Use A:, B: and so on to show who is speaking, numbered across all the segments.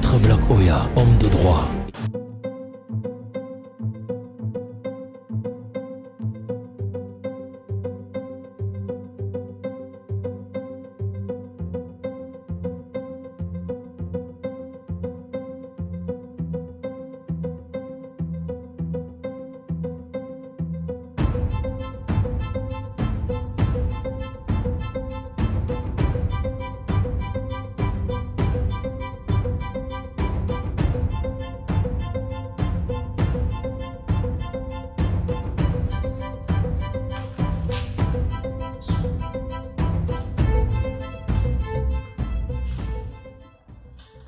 A: Maître Black Oya, homme de droit.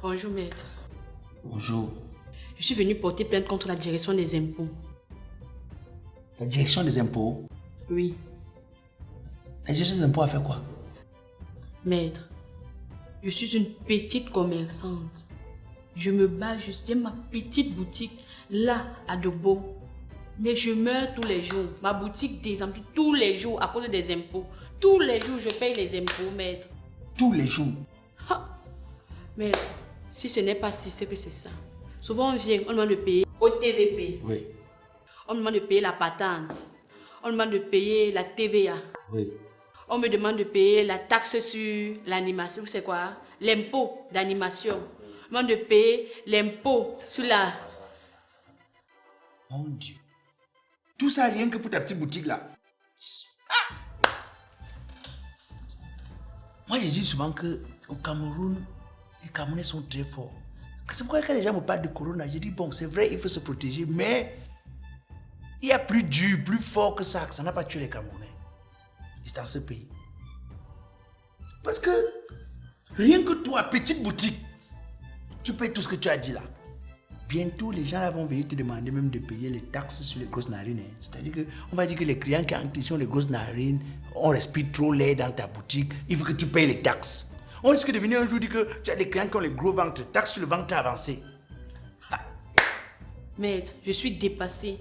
B: Bonjour, maître.
C: Bonjour.
B: Je suis venue porter plainte contre la direction des impôts.
C: La direction des impôts?
B: Oui.
C: La direction des impôts a fait quoi?
B: Maître, je suis une petite commerçante. Je me bats juste, j'ai ma petite boutique là à Dobo. Mais je meurs tous les jours. Ma boutique désemplit tous les jours à cause des impôts. Tous les jours, je paye les impôts, maître.
C: Tous les jours?
B: Ha! Maître, si ce n'est pas si, c'est que c'est ça. Souvent, on vient, on demande de payer au TVP.
C: Oui.
B: On me demande de payer la patente. On me demande de payer la TVA.
C: Oui.
B: On me demande de payer la taxe sur l'animation. C'est quoi? L'impôt d'animation. On me demande de payer l'impôt sur la...
C: Mon Dieu. Tout ça rien que pour ta petite boutique là. Ah! Moi, je dis souvent qu'au Cameroun, les Camerounais sont très forts. C'est pourquoi quand les gens me parlent de Corona, je dis bon, c'est vrai, il faut se protéger, mais il y a plus dur, plus fort que ça n'a pas tué les Camerounais. C'est dans ce pays. Parce que rien que toi, petite boutique, tu payes tout ce que tu as dit là. Bientôt, les gens là vont venir te demander même de payer les taxes sur les grosses narines. Hein. C'est-à-dire qu'on va dire que les clients qui ont les grosses narines, on respire trop l'air dans ta boutique, il faut que tu payes les taxes. On risque de venir un jour dire que tu as des clients qui ont les gros ventres, taxes sur le ventre avancé. Ha.
B: Maître, je suis dépassée.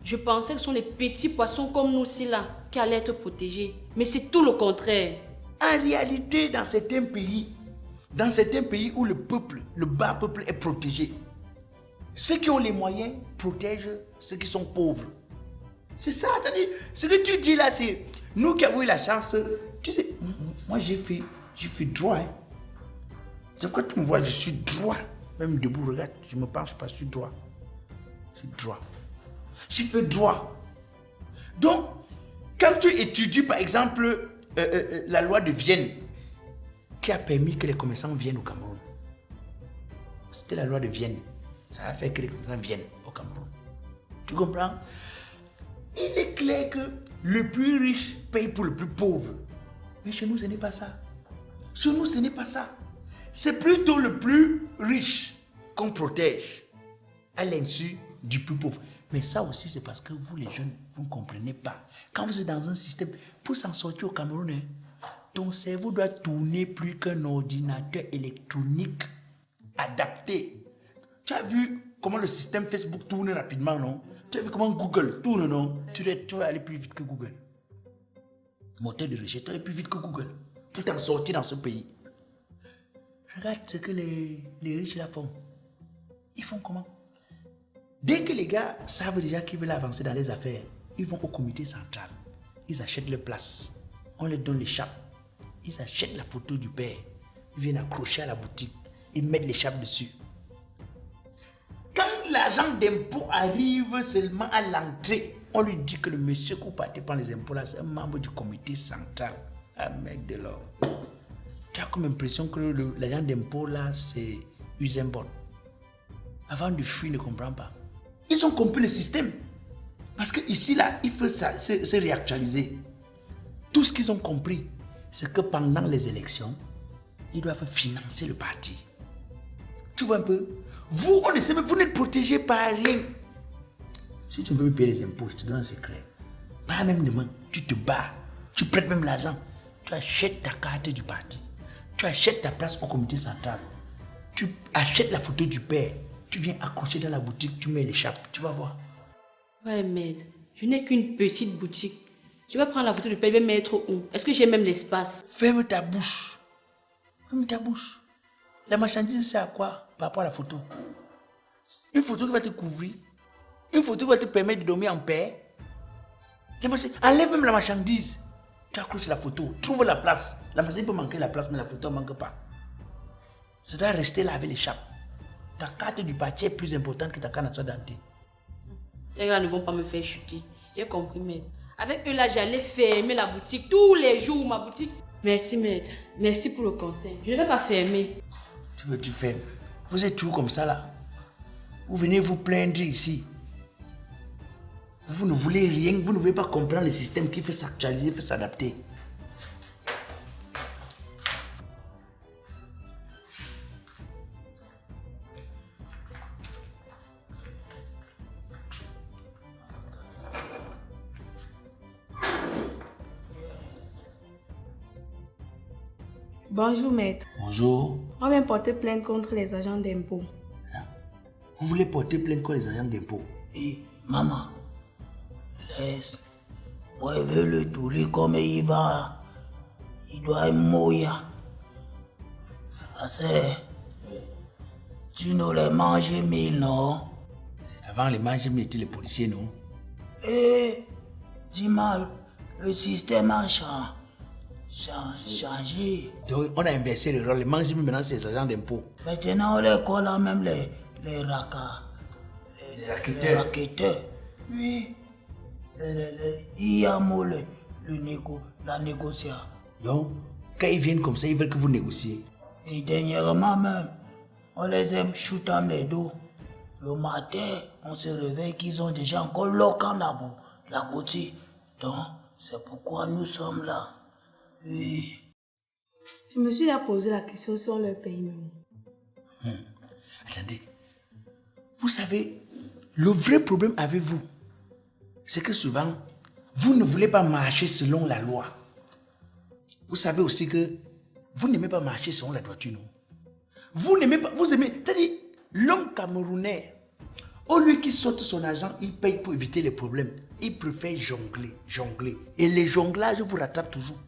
B: Je pensais que ce sont les petits poissons comme nous ci là qui allaient être protégés. Mais c'est tout le contraire.
C: En réalité, dans certains pays où le peuple, le bas peuple est protégé, ceux qui ont les moyens protègent ceux qui sont pauvres. C'est ça, c'est-à-dire, ce que tu dis là, c'est nous qui avons eu la chance. Tu sais, moi j'ai fait droit. Hein. C'est pourquoi tu me vois, je suis droit. Même debout, regarde, je me penche pas, je suis droit. Je suis droit. J'ai fait droit. Donc, quand tu étudies par exemple la loi de Vienne, qui a permis que les commerçants viennent au Cameroun, c'était la loi de Vienne. Ça a fait que les commerçants viennent au Cameroun. Tu comprends? Il est clair que le plus riche paye pour le plus pauvre. Mais chez nous, ce n'est pas ça. Chez nous, ce n'est pas ça. C'est plutôt le plus riche qu'on protège à l'insu du plus pauvre. Mais ça aussi, c'est parce que vous, les jeunes, vous ne comprenez pas. Quand vous êtes dans un système, pour s'en sortir au Cameroun, hein, ton cerveau doit tourner plus qu'un ordinateur électronique adapté. Tu as vu comment le système Facebook tourne rapidement, non? Tu as vu comment Google tourne, non? Tu dois aller plus vite que Google. Moteur de recherche, tu dois aller plus vite que Google pour t'en sortir dans ce pays. Regarde ce que les riches là font. Ils font comment? Dès que les gars savent déjà qu'ils veulent avancer dans les affaires, ils vont au comité central. Ils achètent leur place. On leur donne l'écharpe. Ils achètent la photo du père. Ils viennent accrocher à la boutique. Ils mettent l'écharpe dessus. Quand l'agent d'impôt arrive seulement à l'entrée, on lui dit que le monsieur qui partez prendre les impôts là, c'est un membre du comité central. Un mec de l'or. Tu as comme impression que l'agent d'impôt là, c'est Usain Bolt. Avant de fuir, il ne comprend pas. Ils ont compris le système. Parce qu'ici là, il faut se réactualiser. Tout ce qu'ils ont compris, c'est que pendant les élections, ils doivent financer le parti. Tu vois un peu? Vous, on ne sait même, vous n'êtes protégé par rien. Si tu veux me payer les impôts, je te donne un secret. Pas même de main, tu te bats, tu prêtes même l'argent, tu achètes ta carte du parti, tu achètes ta place au comité central, tu achètes la photo du père, tu viens accrocher dans la boutique, tu mets l'écharpe, tu vas voir.
B: Ouais, maître, je n'ai qu'une petite boutique. Je vais prendre la photo du père, je vais mettre où? Est-ce que j'ai même l'espace?
C: Ferme ta bouche. Ferme ta bouche. La marchandise, c'est à quoi par rapport à la photo? Une photo qui va te couvrir. Une photo qui va te permettre de dormir en paix. Enlève même la marchandise. Tu accroches la photo. Trouve la place. La marchandise peut manquer la place, mais la photo ne manque pas. Ça doit rester là avec l'échappe. Ta carte du parti est plus importante que ta carte nationale d'identité.
B: Ces gars ne vont pas me faire chuter. J'ai compris, maître. Avec eux là, j'allais fermer la boutique tous les jours, ma boutique. Merci, maître. Merci pour le conseil. Je ne vais pas fermer.
C: Tu veux, tu fermes. Vous êtes toujours comme ça là. Vous venez vous plaindre ici. Vous ne voulez rien, vous ne voulez pas comprendre le système qui fait s'actualiser, fait s'adapter.
D: Bonjour maître.
C: Bonjour.
D: On vient porter plainte contre les agents d'impôts.
C: Vous voulez porter plainte contre les agents d'impôts?
E: Et maman, laisse. Moi, je veux le touler comme il va. Il doit mourir. Parce que tu nous les manges mille, non?
C: Avant les manches, mais étaient les policiers, non?
E: Eh, dis-moi, le système a changé.
C: Donc, on a inversé le rôle. Les manches, maintenant, c'est les agents d'impôts.
E: Maintenant, on les colle là même les racas. Les raquetteurs. Oui. Il y a mot la négociation.
C: Donc, quand ils viennent comme ça, ils veulent que vous négociez.
E: Et dernièrement même, on les a shootés dans les dos. Le matin, on se réveille qu'ils ont déjà encore loqué la boutique. Donc, c'est pourquoi nous sommes là. Oui.
D: Je me suis là posé la question sur leur paiement.
C: Attendez. Vous savez, le vrai problème avec vous, c'est que souvent, vous ne voulez pas marcher selon la loi. Vous savez aussi que vous n'aimez pas marcher selon la droiture, non? Vous n'aimez pas, vous aimez, c'est-à-dire, l'homme camerounais, au lieu qu'il sorte son argent, il paye pour éviter les problèmes. Il préfère jongler. Et les jonglages vous rattrapent toujours.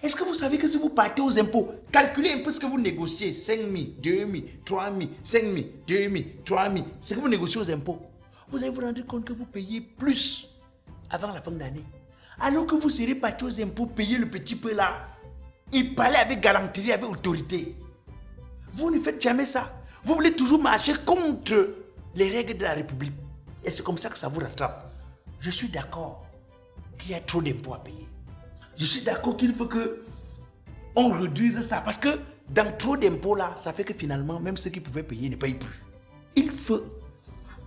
C: Est-ce que vous savez que si vous partez aux impôts, calculez un peu ce que vous négociez, 5 000, 2 000, 3 000, 5 000, 2 000, 3 000, ce que vous négociez aux impôts, vous allez vous rendre compte que vous payez plus avant la fin de l'année. Alors que vous serez parti aux impôts, payer le petit peu là, et parler avec galanterie, avec autorité. Vous ne faites jamais ça. Vous voulez toujours marcher contre les règles de la République. Et c'est comme ça que ça vous rattrape. Je suis d'accord qu'il y a trop d'impôts à payer. Je suis d'accord qu'il faut qu'on réduise ça. Parce que dans trop d'impôts là, ça fait que finalement, même ceux qui pouvaient payer ne payent plus. Il faut,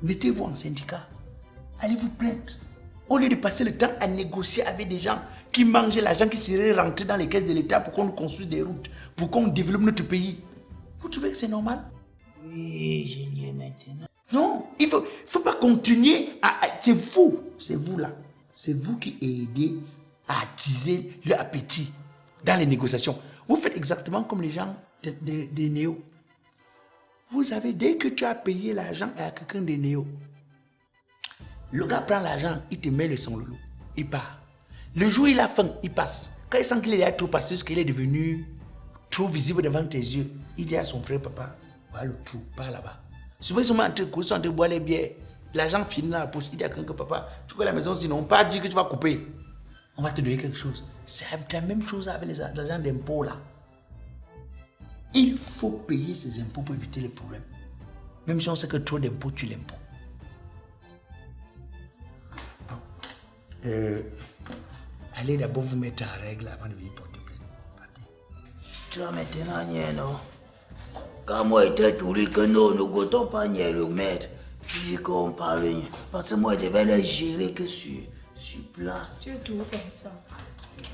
C: mettez-vous en syndicat. Allez vous plaindre. Au lieu de passer le temps à négocier avec des gens qui mangeaient l'argent qui serait rentré dans les caisses de l'État pour qu'on nous construise des routes, pour qu'on développe notre pays. Vous trouvez que c'est normal?
E: Oui, génial maintenant.
C: Non, il faut pas continuer à... C'est vous là. C'est vous qui aidez à attiser leur appétit dans les négociations. Vous faites exactement comme les gens des néos. Vous savez, dès que tu as payé l'argent à quelqu'un des néos, le gars prend l'argent, il te met le son loulou, il part. Le jour où il a faim, il passe. Quand il sent qu'il est trop passé, qu'il est devenu trop visible devant tes yeux, il dit à son frère, papa, voilà le trou, pas là-bas. Souvent, ils sont en train de boire les bières. L'argent finit dans la poche. Il dit à quelqu'un, papa, tu connais la maison, sinon, pas dire que tu vas couper. On va te donner quelque chose. C'est la même chose avec les agents d'impôts là. Il faut payer ses impôts pour éviter les problèmes. Même si on sait que trop d'impôts tue l'impôt. Allez d'abord vous mettre en règle avant de venir porter plainte. Partez.
E: Tu as maintenant rien, non? Quand moi j'étais tout que nous ne goûtons pas rien le maître. Je dis qu'on parle rien. Parce que moi je devais les gérer que sur place.
D: Tu es toujours comme ça.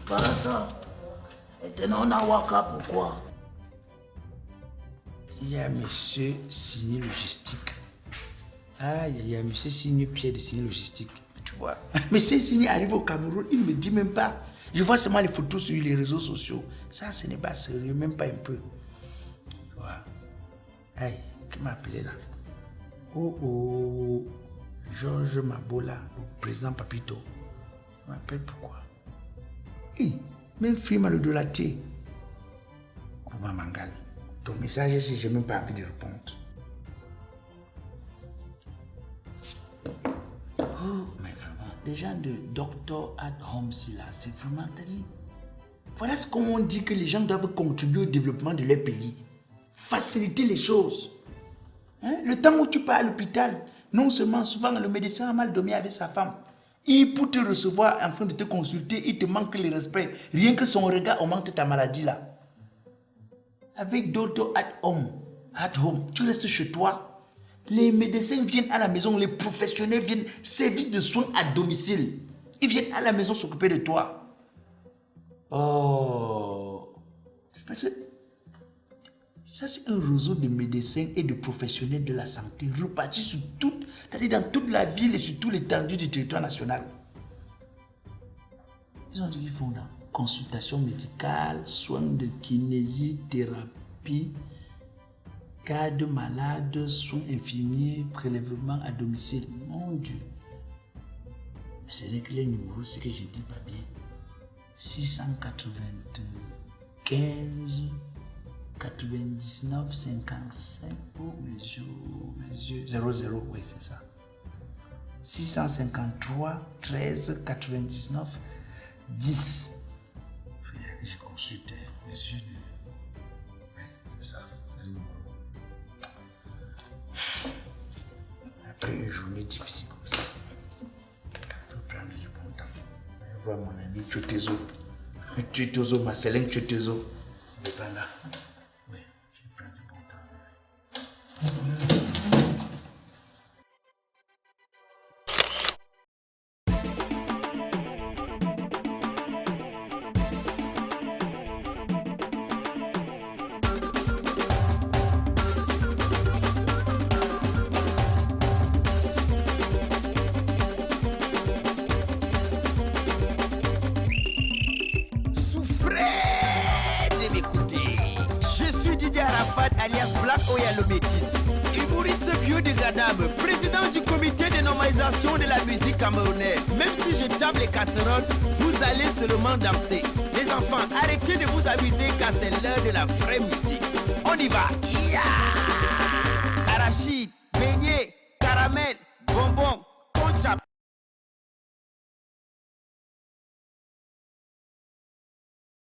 E: Pas ça. Maintenant on a Waka, pourquoi?
C: Il y a monsieur Signé Logistique. Ah, il y a monsieur Signé Pierre de Signé Logistique. Tu vois, monsieur Signé arrive au Cameroun, il ne me dit même pas. Je vois seulement les photos sur les réseaux sociaux. Ça, ce n'est pas sérieux, même pas un peu. Tu vois. Aïe, qui m'a appelé là? Oh, Georges Mabola, le président Papito. Il m'appelle pourquoi? Même film à le dolaté. Pour ma mangale. Ton message, si je n'ai même pas envie de répondre. Oh, mais vraiment, les gens de Doctor at Home, là, c'est vraiment, t'as dit. Voilà ce qu'on dit que les gens doivent contribuer au développement de leur pays. Faciliter les choses. Hein? Le temps où tu pars à l'hôpital, non seulement souvent le médecin a mal dormi avec sa femme. Et pour te recevoir en train de te consulter, il te manque le respect. Rien que son regard augmente ta maladie là. Avec Doctor at Home, tu restes chez toi. Les médecins viennent à la maison, les professionnels viennent, service de soins à domicile. Ils viennent à la maison s'occuper de toi. Oh, parce que ça c'est un réseau de médecins et de professionnels de la santé repartis sur toute, c'est-à-dire dans toute la ville et sur tout l'étendue du territoire national. Ils ont dit qu'ils font dans consultation médicale, soins de kinésithérapie, garde malade, soins infirmiers, prélèvement à domicile. Mon Dieu. Mais c'est vrai que les numéros, c'est que je dis pas bien. 695 99 55. Oh mes yeux. 00, oui, c'est ça. 653 13 99 10. Je consulte mes yeux. Oui, c'est ça. C'est le numéro. Après une journée difficile comme ça, il faut prendre du bon temps. Je vois mon ami Tchotezo, Marcelin Tchotezo, il n'est pas là. Oui, je vais prendre du bon temps.
F: Alias Black Oya le Métis, humoriste biodégradable, président du comité de normalisation de la musique camerounaise. Même si je tape les casseroles, vous allez seulement danser. Les enfants, arrêtez de vous amuser car c'est l'heure de la vraie musique. On y va. Yeah!